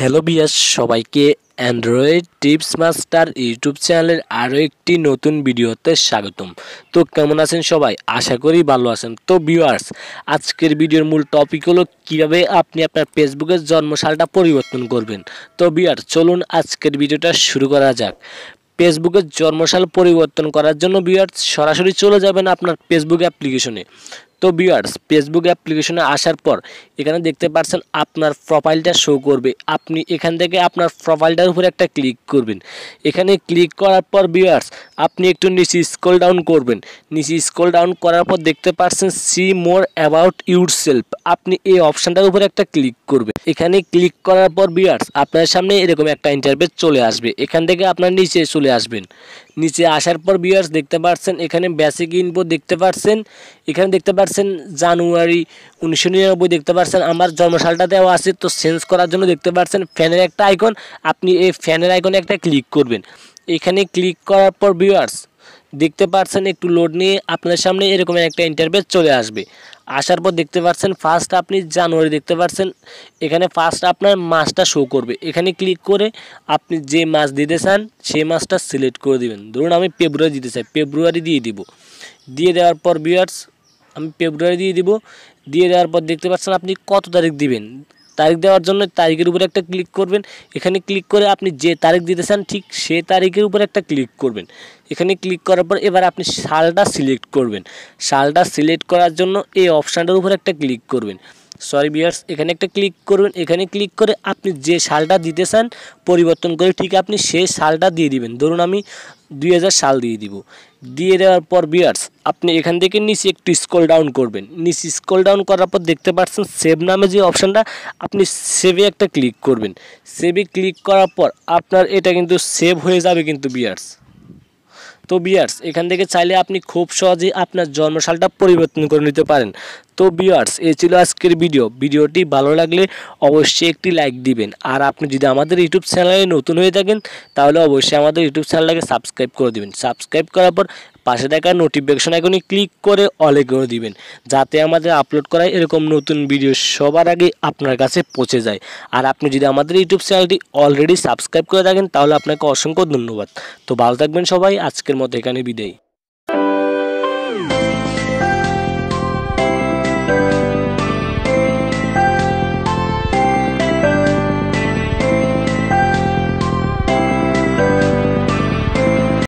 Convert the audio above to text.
Hello বিয়াস, সবাইকে Android tips master YouTube চ্যানেলের আরও একটি নতুন ভিডিওতে স্বাগতম। তো কেমন আছেন সবাই? আশা করি ভালো আছেন। তো ভিউয়ার্স, আজকের ভিডিওর মূল টপিক হলো কীভাবে আপনি আপনার ফেসবুকের জন্মসালটা পরিবর্তন করবেন। তো ভিউয়ার্স, চলুন আজকের ভিডিওটা শুরু করা যাক। ফেসবুকের জন্মসাল পরিবর্তন করার জন্য ভিউয়ার্স সরাসরি চলে যাবেন আপনার ফেসবুক অ্যাপ্লিকেশনে। তো ভিউয়ার্স, ফেসবুক অ্যাপ্লিকেশনে আসার পর এখানে দেখতে পাচ্ছেন আপনার প্রোফাইলটা শো করবে। আপনি এখান থেকে আপনার প্রোফাইলটার উপরে একটা ক্লিক করবেন। এখানে ক্লিক করার পর ভিউয়ার্স আপনি একটু নিচে স্ক্রল ডাউন করবেন। নিচে স্ক্রল ডাউন করার পর দেখতে পাচ্ছেন সি মোর অ্যাবাউট ইউরসেলফ। আপনি এই অপশানটার উপরে একটা ক্লিক করবেন। এখানে ক্লিক করার পর ভিউয়ার্স আপনার সামনে এরকম একটা ইন্টারফেস চলে আসবে। এখান থেকে আপনার নিচে চলে আসবেন। নিচে আসার পর ভিউয়ার্স দেখতে পাচ্ছেন এখানে বেসিক ইনফো দেখতে পাচ্ছেন। এখানে দেখতে পাচ্ছেন জানুয়ারি 1999 দেখতে পাচ্ছেন আমার জন্মসালটা দেওয়া আছে। তো চেঞ্জ করার জন্য দেখতে পাচ্ছেন ফ্যানের একটা আইকন। আপনি এই ফ্যানের আইকনে একটা ক্লিক করবেন। এখানে ক্লিক করার পর ভিউয়ার্স দেখতে পাচ্ছেন একটু লোড নিয়ে আপনার সামনে এরকম একটা ইন্টারফেস চলে আসবে। আসার পর দেখতে পাচ্ছেন ফার্স্ট আপনি জানুয়ারি দেখতে পাচ্ছেন। এখানে ফার্স্ট আপনার মাসটা শো করবে। এখানে ক্লিক করে আপনি যে মাস দিতে চান সেই মাসটা সিলেক্ট করে দিবেন। ধরুন আমি ফেব্রুয়ারি দিতে চাই, ফেব্রুয়ারি দিয়ে দিব। দিয়ে দেওয়ার পর ভিউয়ার্স আমি ফেব্রুয়ারি দিয়ে দিব। দিয়ে দেওয়ার পর দেখতে পাচ্ছেন আপনি কত তারিখ দিবেন। তারিখ দেওয়ার জন্য তারিখের উপরে একটা ক্লিক করবেন। এখানে ক্লিক করে আপনি যে তারিখ দিতে চান ঠিক সে তারিখের উপরে একটা ক্লিক করবেন। এখানে ক্লিক করার পর এবার আপনি সালটা সিলেক্ট করবেন। সালটা সিলেক্ট করার জন্য এই অপশানটার উপরে একটা ক্লিক করবেন। সরি ভিউয়ার্স, এখানে একটা ক্লিক করবেন। এখানে ক্লিক করে আপনি যে সালটা দিতে চান পরিবর্তন করে ঠিক আপনি সেই সালটা দিয়ে দিবেন। ধরুন আমি 2000 সাল দিয়ে দিব। দিয়ে দেওয়ার পর ভিউয়ার্স আপনি এখান থেকে নিচে একটু স্ক্রল ডাউন করবেন। নিচে স্ক্রল ডাউন করার পর দেখতে পাচ্ছেন সেভ নামে যে অপশানটা, আপনি সেভে একটা ক্লিক করবেন। সেভে ক্লিক করার পর আপনার এটা কিন্তু সেভ হয়ে যাবে কিন্তু ভিউয়ার্স। তো ভিউয়ার্স এখান থেকে চাইলে আপনি খুব সহজেই আপনার জন্মসালটা পরিবর্তন করে নিতে পারেন। তো ভিউয়ার্স এই ছিল আজকের ভিডিওটি ভালো লাগলে অবশ্যই একটি লাইক দিবেন। আর আপনি যদি আমাদের ইউটিউব চ্যানেলে নতুন হয়ে থাকেন তাহলে অবশ্যই আমাদের ইউটিউব চ্যানেলটাকে সাবস্ক্রাইব করে দিবেন। সাবস্ক্রাইব করার পর পাশে থাকা নোটিফিকেশন আইকনে ক্লিক করে অলে করে দিবেন, যাতে আমাদের আপলোড করা এরকম নতুন ভিডিও সবার আগে আপনার কাছে পৌঁছে যায়। আর আপনি যদি আমাদের ইউটিউব চ্যানেলটি অলরেডি সাবস্ক্রাইব করে থাকেন তাহলে আপনাকে অসংখ্য ধন্যবাদ। তো ভালো থাকবেন সবাই, আজকের মতো এখানে বিদায়।